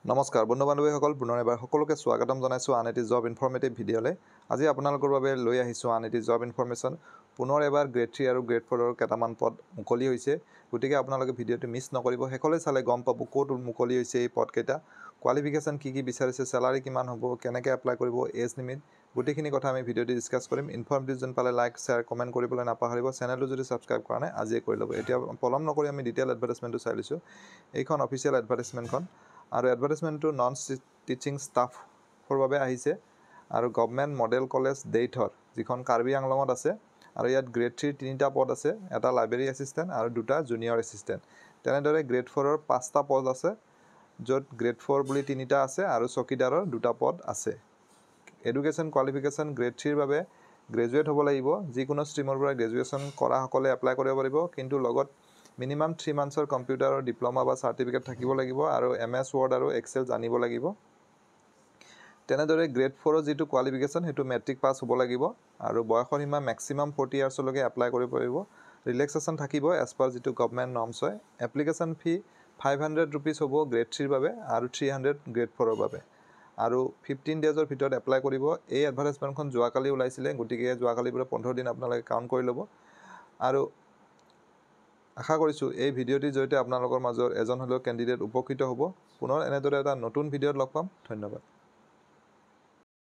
নমস্কাৰ বন্ধু বান্ধৱীসকল পুনৰ এবাৰ সকলোকে স্বাগতম জনাইছোঁ আন এটি জব ইনফৰ্মেটিভ ভিডিঅ'লৈ। আজি আপোনালোকৰ বাবে লৈ আহিছোঁ আন এটি জব ইনফৰ্মেশ্যন। পুনৰ এবাৰ গ্ৰেড 3 আৰু গ্ৰেড 4ৰ কেইটামান পদ মুকলি হৈছে, গতিকে আপোনালোকে ভিডিঅ'টো মিছ নকৰিব। শেষলৈ চালে গম পাব ক'ত মুকলি হৈছে এই পদকেইটা, কোৱালিফিকেশ্যন কি বিচাৰিছে, চেলাৰী কিমান হ'ব, কেনেকৈ এপ্লাই কৰিব, এজ লিমিট, গোটেইখিনি কথা আমি ভিডিঅ'টো ডিছকাছ কৰিম। ইনফৰ্মেটিভ যেন পালে লাইক শ্বেয়াৰ কমেণ্ট কৰিবলৈ নাপাহৰিব। চেনেলটো যদি ছাবস্ক্ৰাইব কৰা নাই আজিয়ে কৰি ল'ব। এতিয়া পলম নকৰি আমি ডিটেইল এডভাৰটাইজমেণ্টটো চাই লৈছোঁ। এইখন অফিচিয়েল এডভাৰটাইজমেণ্টখন আৰু এডভাৰটাইজমেণ্টটো নন টিচিং ষ্টাফৰ বাবে আহিছে আৰু গভমেণ্ট মডেল কলেজ ডেইথৰ, যিখন কাৰ্বি আংলঙত আছে। আৰু ইয়াত গ্ৰেড 3ৰ 3টা পদ আছে, এটা লাইব্ৰেৰী এছিষ্টেণ্ট আৰু 2টা জুনিয়ৰ এছিষ্টেণ্ট। তেনেদৰে গ্ৰেড 4ৰ 5টা পদ আছে, য'ত গ্ৰেড 4 বুলি 3টা আছে আৰু চকীদাৰৰ 2টা পদ আছে। এডুকেশ্যন কোৱালিফিকেশ্যন গ্ৰেড 3ৰ বাবে গ্ৰেজুৱেট হ'ব লাগিব। যিকোনো ষ্ট্ৰীমৰ পৰা গ্ৰেজুৱেশ্যন কৰাসকলে এপ্লাই কৰিব পাৰিব, কিন্তু লগত মিনিমাম 3 মান্থছৰ কম্পিউটাৰৰ ডিপ্ল'মা বা চাৰ্টিফিকেট থাকিব লাগিব আৰু MS ৱৰ্ড আৰু এক্সেল জানিব লাগিব। তেনেদৰে গ্ৰেড 4ৰ যিটো কোৱালিফিকেশ্যন সেইটো মেট্ৰিক পাছ হ'ব লাগিব আৰু বয়সৰ সীমা মেক্সিমাম 40 ইয়াৰ্ছলৈকে এপ্লাই কৰিব পাৰিব। ৰিলেক্সেশ্যন থাকিব এজ পাৰ যিটো গভমেণ্ট নৰ্মছ হয়। এপ্লিকেশ্যন ফি 500 ৰুপিজ হ'ব গ্ৰেড 3ৰ বাবে আৰু 300 গ্ৰেড 4ৰ বাবে, আৰু 15 ডেজৰ ভিতৰত এপ্লাই কৰিব। এই এডভাৰটাইজমেণ্টখন যোৱাকালি ওলাইছিলে, গতিকে যোৱাকালিৰ পৰা 15 দিন আপোনালোকে কাউণ্ট কৰি ল'ব। আৰু আশা কৰিছোঁ এই ভিডিঅ'টিৰ জৰিয়তে আপোনালোকৰ মাজৰ এজন হ'লেও কেণ্ডিডেট উপকৃত হ'ব। পুনৰ এনেদৰে এটা নতুন ভিডিঅ'ত লগ পাম। ধন্যবাদ।